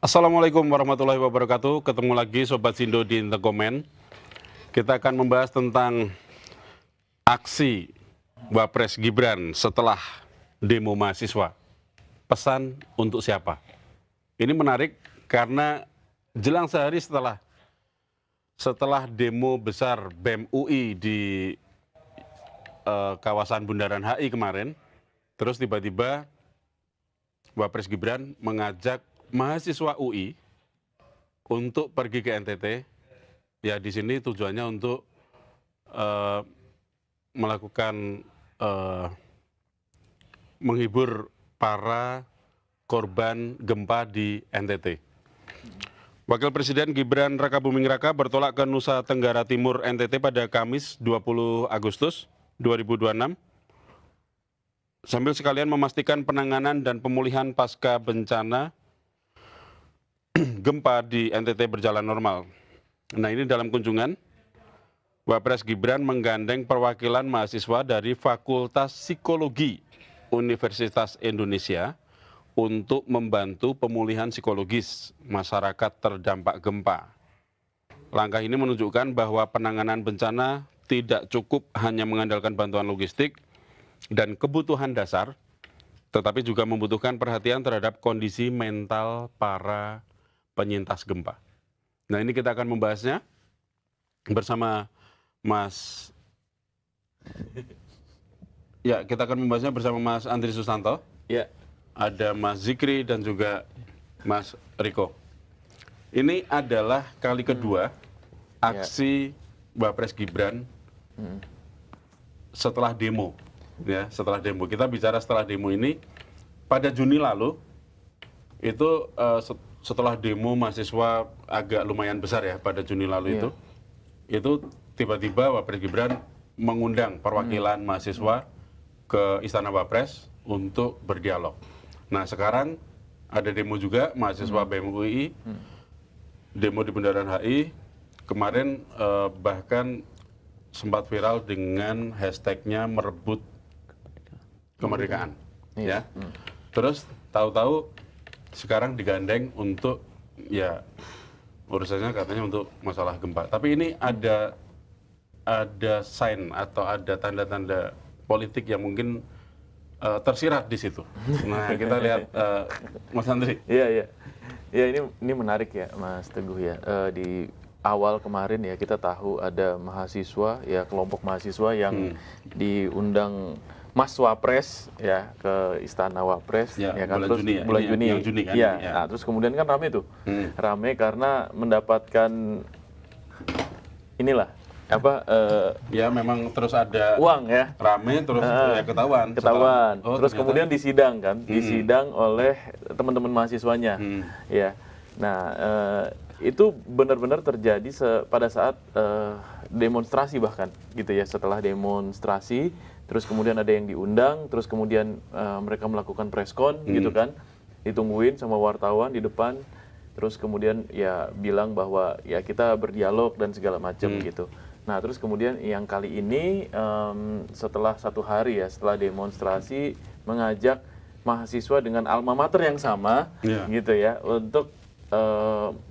Assalamualaikum warahmatullahi wabarakatuh. Ketemu lagi Sobat Sindo di Intekomen. Kita akan membahas tentang aksi Wapres Gibran setelah demo mahasiswa. Pesan untuk siapa? Ini menarik karena jelang sehari setelah demo besar BEM UI di kawasan Bundaran HI kemarin, terus tiba-tiba Wapres Gibran mengajak mahasiswa UI untuk pergi ke NTT. Ya, di sini tujuannya untuk melakukan menghibur para korban gempa di NTT. Wakil Presiden Gibran Rakabuming Raka bertolak ke Nusa Tenggara Timur NTT pada Kamis 20 Agustus 2026 sambil sekalian memastikan penanganan dan pemulihan pasca bencana gempa di NTT berjalan normal. Nah, ini dalam kunjungan, Wapres Gibran menggandeng perwakilan mahasiswa dari Fakultas Psikologi Universitas Indonesia untuk membantu pemulihan psikologis masyarakat terdampak gempa. Langkah ini menunjukkan bahwa penanganan bencana tidak cukup hanya mengandalkan bantuan logistik dan kebutuhan dasar, tetapi juga membutuhkan perhatian terhadap kondisi mental para penyintas gempa. Nah, ini kita akan membahasnya bersama Mas Andri Susanto. Ya. Ada Mas Zikri dan juga Mas Riko. Ini adalah kali kedua aksi Wapres Gibran setelah demo. Ya, setelah demo. Kita bicara setelah demo ini pada Juni lalu itu setelah demo mahasiswa agak lumayan besar ya pada Juni lalu itu tiba-tiba Wapres Gibran mengundang perwakilan mahasiswa ke Istana Wapres untuk berdialog. Nah, sekarang ada demo juga mahasiswa BEM UI, demo di Bundaran HI, kemarin bahkan sempat viral dengan hashtagnya merebut kemerdekaan. Ya. Terus tahu-tahu sekarang digandeng untuk ya urusannya katanya untuk masalah gempa. Tapi ini ada sign atau ada tanda-tanda politik yang mungkin tersirat di situ. Nah, kita lihat Mas Andri. Iya. Ya, ini menarik ya, Mas Teguh ya. Di awal kemarin ya kita tahu ada mahasiswa ya, kelompok mahasiswa yang diundang Mas Wapres ya ke Istana Wapres ya kan, bulan terus Juni ya, bulan Juni. Yang Juni kan. Ya. Nah, terus kemudian kan rame tuh. Rame karena mendapatkan inilah ya memang terus ada uang ya. Rame terus ya ketahuan. Terus kemudian disidang kan, disidang oleh teman-teman mahasiswanya. Ya. Nah, itu benar-benar terjadi pada saat demonstrasi bahkan gitu ya. Setelah demonstrasi terus kemudian ada yang diundang, terus kemudian mereka melakukan preskon gitu kan, ditungguin sama wartawan di depan, terus kemudian ya bilang bahwa ya kita berdialog dan segala macam gitu. Nah, terus kemudian yang kali ini setelah 1 hari ya setelah demonstrasi mengajak mahasiswa dengan alma mater yang sama gitu ya untuk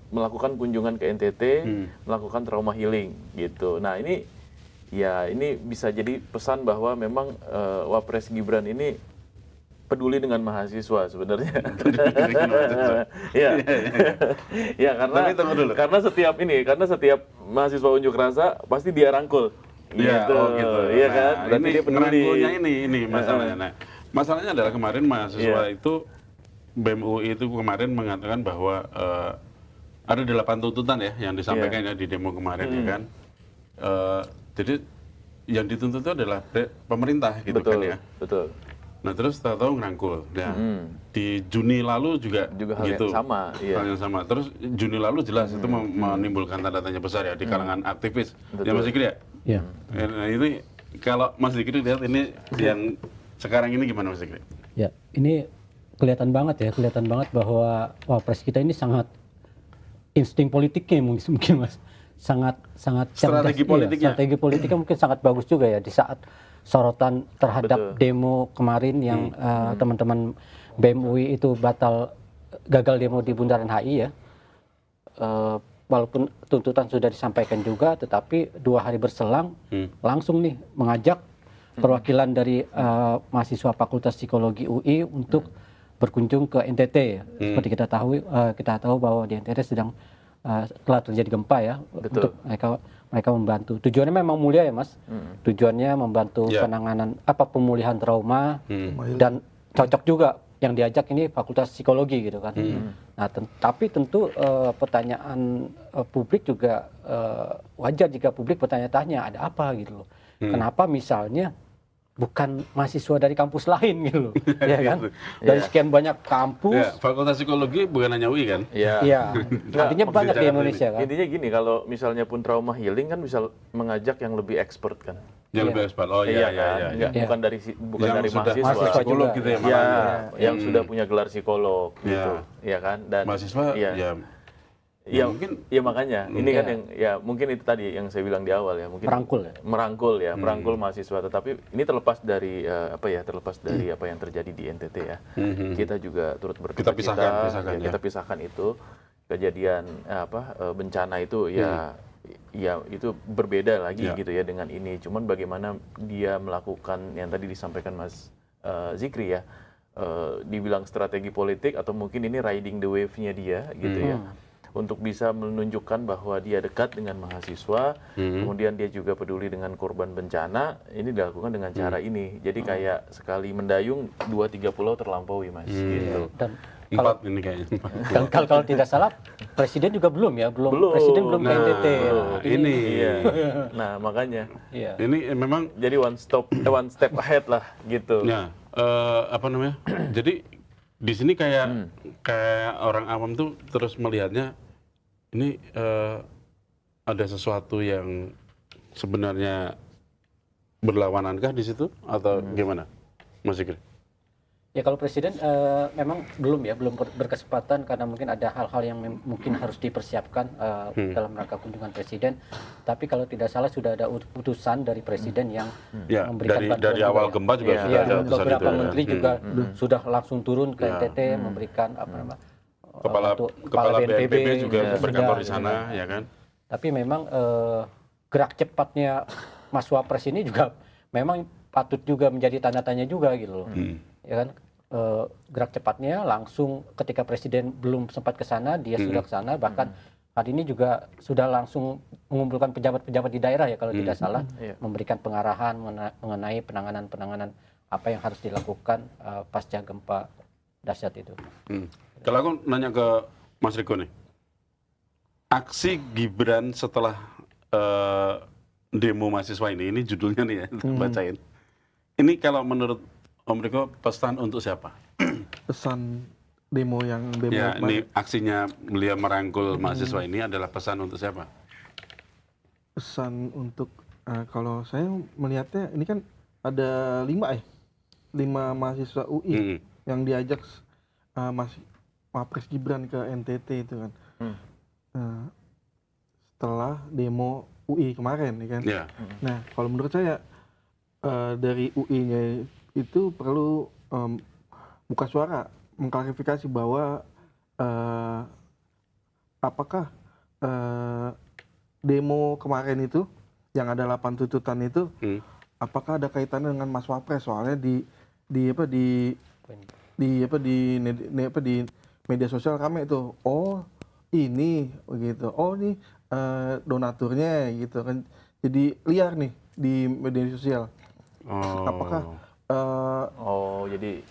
melakukan kunjungan ke NTT, melakukan trauma healing gitu. Nah, ini bisa jadi pesan bahwa memang Wapres Gibran ini peduli dengan mahasiswa sebenarnya. Ya, karena setiap mahasiswa unjuk rasa pasti dia rangkul. Gitu. Iya kan? Berarti dia peduli. Ini masalahnya. Nah, masalahnya adalah kemarin mahasiswa itu BEM UI itu kemarin mengatakan bahwa ada 8 tuntutan ya yang disampaikan ya di demo kemarin ya kan. Jadi yang dituntut itu adalah pemerintah gitu kan ya. Betul. Nah, terus tahu-tahu ngerangkul. Nah, di Juni lalu juga hal gitu. yang sama. Iya. Hal yang sama. Terus Juni lalu jelas itu menimbulkan tanda tanya besar ya di kalangan aktivis. Ya Mas Zikri ya? Iya. Nah, ini kalau Mas Zikri lihat ini yang sekarang ini gimana Mas Zikri? Ya, ini kelihatan banget bahwa Wapres kita ini sangat insting politiknya mungkin Mas. Sangat strategi politiknya. Strategi politiknya mungkin sangat bagus juga ya di saat sorotan terhadap demo kemarin yang teman-teman BEM UI itu batal gagal demo di Bundaran HI ya. Walaupun tuntutan sudah disampaikan juga, tetapi 2 hari berselang langsung nih mengajak perwakilan dari mahasiswa Fakultas Psikologi UI untuk berkunjung ke NTT. Seperti kita tahu bahwa di NTT sedang telah terjadi gempa ya. Betul. Untuk mereka membantu. Tujuannya memang mulia ya Mas. Tujuannya membantu penanganan pemulihan trauma dan cocok juga yang diajak ini Fakultas Psikologi gitu kan. Nah, tapi tentu pertanyaan publik juga wajar jika publik bertanya-tanya ada apa gitu loh. Kenapa misalnya bukan mahasiswa dari kampus lain gitu loh, ya kan? Dari sekian banyak kampus. Ya, Fakultas Psikologi bukan hanya UI kan? Iya. Artinya banyak di Indonesia kan. Intinya gini, kalau misalnya pun trauma healing kan bisa mengajak yang lebih expert kan. Yang lebih expert. Oh Iya iya. kan? Nggak, Iya. bukan Yang dari sudah mahasiswa. psikolog gitu ya Ya, makanya. yang sudah punya gelar psikolog gitu, ya kan? Dan Mahasiswa ya mungkin ya makanya ini kan yang ya mungkin itu tadi yang saya bilang di awal ya, mungkin merangkul mahasiswa, tetapi ini terlepas dari terlepas dari apa yang terjadi di NTT ya. Kita juga turut berduka Kita kita pisahkan itu kejadian bencana itu ya itu berbeda lagi gitu ya dengan ini. Cuman bagaimana dia melakukan yang tadi disampaikan Mas Zikri ya, dibilang strategi politik atau mungkin ini riding the wave-nya dia gitu ya. Untuk bisa menunjukkan bahwa dia dekat dengan mahasiswa, kemudian dia juga peduli dengan korban bencana, ini dilakukan dengan cara ini. Jadi kayak sekali mendayung 2-3 pulau terlampaui Mas. Gitu. Dan 4 ini kayaknya. kalau tidak salah Presiden juga belum Presiden belum ke NTT. Ini. Iya. Nah makanya. Iya. Ini memang Jadi one step ahead lah gitu. ya jadi di sini kayak orang awam tuh terus melihatnya ini ada sesuatu yang sebenarnya berlawanankah di situ atau gimana, Mas Zikri? Ya kalau Presiden memang belum berkesempatan karena mungkin ada hal-hal yang mungkin harus dipersiapkan dalam rangka kunjungan Presiden. Tapi kalau tidak salah sudah ada utusan dari Presiden yang memberikan bantuan dari awal gempa juga sudah ada utusan beberapa itu. menteri juga sudah langsung turun ke NTT memberikan Kepala BNPB juga berkantor di sana, ya kan? Tapi memang gerak cepatnya Mas Wapres ini juga memang patut juga menjadi tanda tanya juga gitu loh. Ya kan, gerak cepatnya langsung ketika Presiden belum sempat ke sana, dia sudah ke sana, bahkan hari ini juga sudah langsung mengumpulkan pejabat-pejabat di daerah ya kalau tidak salah, memberikan pengarahan mengenai penanganan apa yang harus dilakukan pasca gempa dahsyat itu. Kalau aku nanya ke Mas Riko nih, aksi Gibran setelah demo mahasiswa ini judulnya nih ya, bacain. Ini kalau menurut Om Riko pesan untuk siapa? Pesan demo yang Ya, ini aksinya beliau merangkul mahasiswa ini adalah pesan untuk siapa? Pesan untuk kalau saya melihatnya ini kan ada 5 mahasiswa UI yang diajak Wapres Gibran ke NTT itu kan. Setelah demo UI kemarin ya kan. Nah, kalau menurut saya dari UI-nya itu perlu buka suara, mengklarifikasi bahwa apakah demo kemarin itu yang ada 8 tuntutan itu apakah ada kaitannya dengan Mas Wapres, soalnya di media sosial kami itu ini begitu, ini donaturnya gitu kan, jadi liar nih di media sosial. Apakah jadi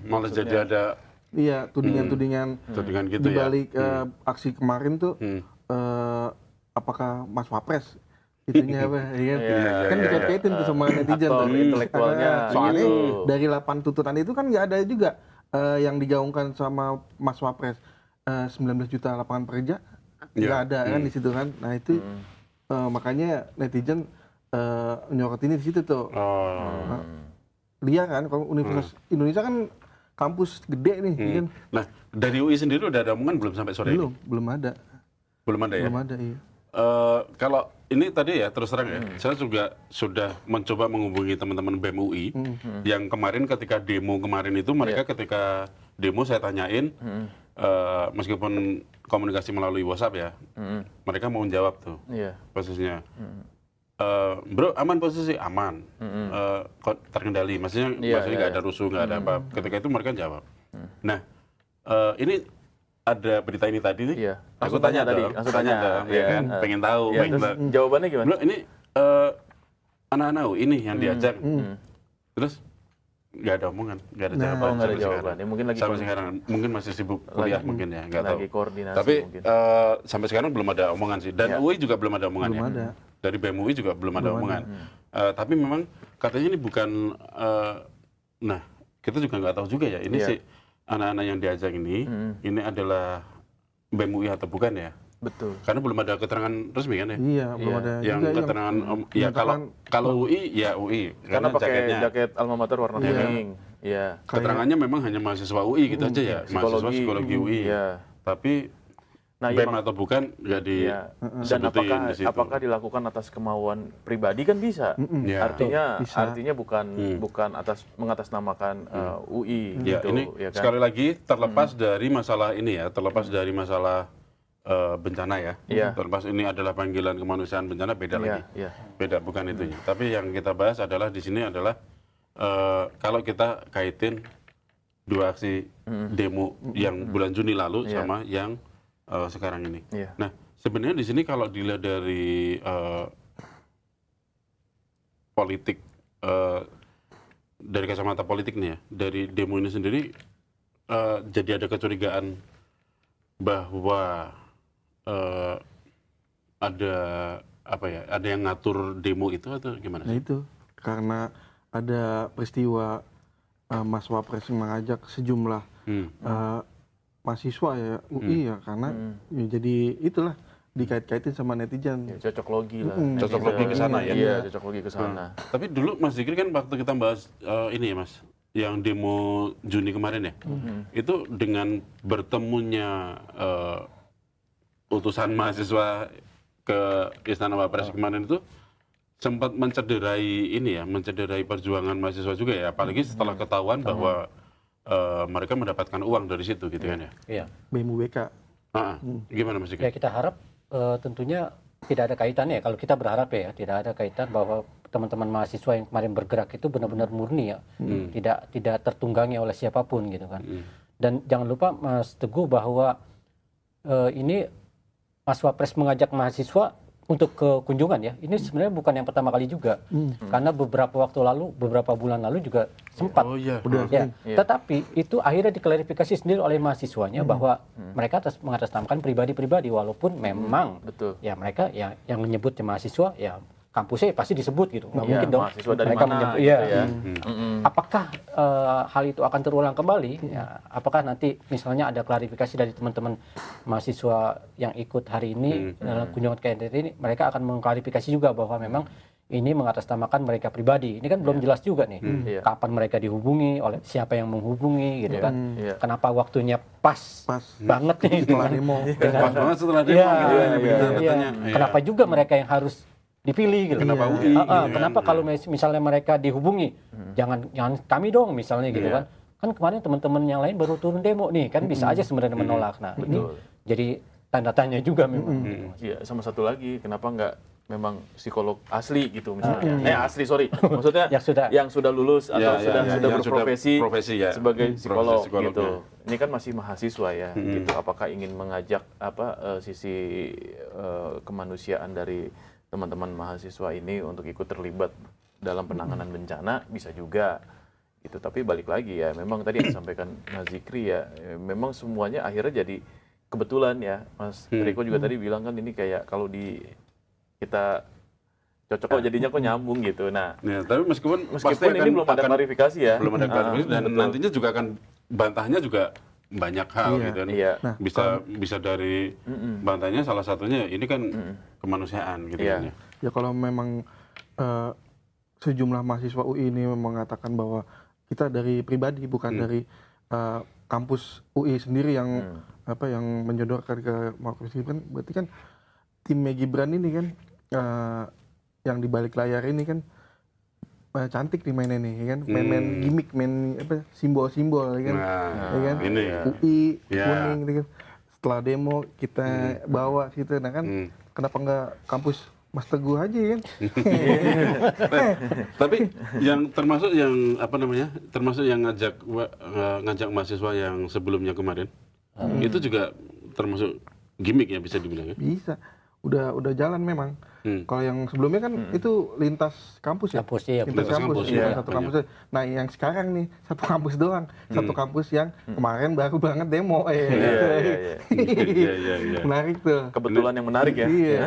malah jadi ada tudingan gitu di balik ya. aksi kemarin tuh apakah Mas Wapres itunya apa ya kan dikait-kaitin tuh sama netizen tuh intelektualnya soalnya gitu. dari 8 tuntutan itu kan nggak ada juga yang digaungkan sama Mas Wapres 19 juta lapangan kerja nggak ada kan di situ kan. Nah itu makanya netizen nyorot ini di situ tuh. Liar kan, kalau Universitas Indonesia kan kampus gede nih kan. Nah, dari UI sendiri udah ada omongan belum sampai sore ini? Belum ada. Belum ada ya? Belum ada, iya. Kalau ini tadi ya terus terang ya, saya juga sudah mencoba menghubungi teman-teman BEM UI yang kemarin ketika demo kemarin itu mereka ketika demo saya tanyain meskipun komunikasi melalui WhatsApp ya, mereka mau jawab tuh Iya. posisinya. Bro, aman posisi? Aman. Kok terkendali? Maksudnya nggak ada rusuh, nggak ada apa. Ketika itu mereka jawab. Nah, ini ada berita ini tadi nih. Iya. Aku Langsung tanya tadi, dong, langsung tanya tanya. dong, ya kan? Pengen tahu. Iya, terus jawabannya gimana? Bro, ini anak-anak ini yang diajak. Terus nggak ada omongan, nggak ada jawaban. Oh, nggak ada sampai jawaban. sekarang. Ya, mungkin lagi sampai sekarang, mungkin masih sibuk kuliah mungkin ya, nggak tahu. lagi koordinasi Tapi mungkin. sampai sekarang belum ada omongan sih. Dan UI juga belum ada omongannya. Belum ada. Dari BEM UI juga belum ada omongan. Tapi memang katanya ini bukan, nah kita juga nggak tahu juga ya. Ini sih anak-anak yang diajak ini adalah BEM UI atau bukan ya? Betul. Karena belum ada keterangan resmi kan ya? Iya, belum ada Yang juga keterangan, ya kalau UI ya UI. Karena pakai jaketnya. jaket alma mater warna kuning. Iya. Keterangannya memang hanya mahasiswa UI gitu aja ya, mahasiswa psikologi UI. Iya. Tapi Nah, BEM iya, atau bukan nggak iya. Dan disebutin di situ. apakah dilakukan atas kemauan pribadi kan bisa. Ya. Artinya bukan mengatasnamakan UI Ya, gitu, ini ya kan? sekali lagi terlepas dari masalah ini ya, terlepas dari masalah bencana ya. Iya. Terlepas ini adalah panggilan kemanusiaan bencana beda lagi. Iya. Beda bukan itunya. Tapi yang kita bahas adalah di sini adalah kalau kita kaitin dua aksi demo yang bulan Juni lalu sama yang sekarang ini. Iya. Nah, sebenarnya di sini kalau dilihat dari politik, dari kacamata politik nih ya, dari demo ini sendiri jadi ada kecurigaan bahwa ada apa ya, ada yang ngatur demo itu atau gimana Nah sih? itu karena ada peristiwa Mas Wapres mengajak sejumlah mahasiswa ya UI ya karena ya jadi itulah dikait-kaitin sama netizen. Ya, cocok logi lah. Cocok logi ke sana ya? Iya, cocok logi ke sana. Tapi dulu Mas Zikri kan waktu kita bahas ini ya Mas, yang demo Juni kemarin ya, itu dengan bertemunya utusan mahasiswa ke Istana Wapres kemarin itu sempat mencederai ini ya, mencederai perjuangan mahasiswa juga ya, apalagi setelah ketahuan bahwa mereka mendapatkan uang dari situ gitu kan ya. Iya. BMUBK. Gimana Mas Zikri? Ya kita harap tentunya tidak ada kaitannya. Kalau kita berharap ya tidak ada kaitan bahwa teman-teman mahasiswa yang kemarin bergerak itu benar-benar murni ya, tidak tertunggangi oleh siapapun gitu kan. Dan jangan lupa Mas Teguh bahwa ini Mas Wapres mengajak mahasiswa untuk ke kunjungan ya. Ini sebenarnya bukan yang pertama kali juga. Karena beberapa bulan lalu juga sempat. Oh iya. Ya. Tetapi itu akhirnya diklarifikasi sendiri oleh mahasiswanya bahwa mereka mengatasnamakan pribadi-pribadi walaupun memang Betul. ya mereka yang menyebutnya mahasiswa ya kampusnya pasti disebut gitu. Nggak Iya, mungkin dong mahasiswa dari mereka mana menyebut. gitu Iya. ya. Apakah hal itu akan terulang kembali? Ya, apakah nanti misalnya ada klarifikasi dari teman-teman mahasiswa yang ikut hari ini dalam kunjungan ke NTT ini, mereka akan mengklarifikasi juga bahwa memang ini mengatasnamakan mereka pribadi. Ini kan belum jelas juga nih. Iya. Kapan mereka dihubungi, oleh siapa yang menghubungi gitu kan. Iya. Kenapa waktunya pas banget nih Setelah dengan- demo. Pas banget setelah demo Iya, gitu kan, iya, berita iya. katanya. Iya. Kenapa juga mereka yang harus dipilih gitu? Kenapa UI, Ah, gitu kan? kenapa kalau misalnya mereka dihubungi, jangan kami dong misalnya gitu kan? Kan kemarin teman-teman yang lain baru turun demo nih, kan bisa aja sebenarnya menolak. Nah ini jadi tanda tanya juga memang. Iya, sama satu lagi, kenapa nggak memang psikolog asli gitu misalnya? Asli sorry, maksudnya Yang yang sudah lulus atau Ya, sudah yang berprofesi profesi ya. sebagai psikolog Profesi psikolog, gitu. ya. Ini kan masih mahasiswa ya, gitu. Apakah ingin mengajak sisi kemanusiaan dari teman-teman mahasiswa ini untuk ikut terlibat dalam penanganan bencana? Bisa juga. Gitu. Tapi balik lagi ya, memang tadi yang disampaikan Mas Zikri ya, memang semuanya akhirnya jadi kebetulan ya. Mas Riko juga tadi bilang kan ini kayak kalau kita cocok kok jadinya kok nyambung gitu. Nah, Ya, tapi meskipun meskipun ini belum ada klarifikasi ya. belum ada klarifikasi dan betul. nantinya juga akan bantahnya juga banyak hal Iya. gitu kan. Iya. Bisa dari bantahnya salah satunya ini kan kemanusiaan gitu Iya. kan ya. Ya kalau memang sejumlah mahasiswa UI ini mengatakan bahwa kita dari pribadi bukan dari kampus UI sendiri yang yang menyodorkan ke Markus Gibran, berarti kan tim Gibran ini kan yang di balik layar ini kan cantik nih mainnya nih, ya kan? Main-main gimmick, main apa simbol-simbol, ya kan? Nah, Ya kan? ini. UI Ya. kuning, gitu kan? Setelah demo kita bawa situ, nah kan kenapa nggak kampus Mas Teguh aja ya kan? Tapi yang termasuk yang apa namanya? Termasuk yang ngajak mahasiswa yang sebelumnya kemarin. Itu juga termasuk gimmick ya bisa dibilang ya. Bisa, udah jalan memang. Kalau yang sebelumnya kan itu lintas kampus ya, Kampus, iya. lintas Lintas kampus, kampus, ya, iya. satu kampus. Nah yang sekarang nih satu kampus doang, satu kampus yang kemarin baru banget demo, Iya. Iya, iya, iya. menarik tuh. Kebetulan yang menarik ya. Iya.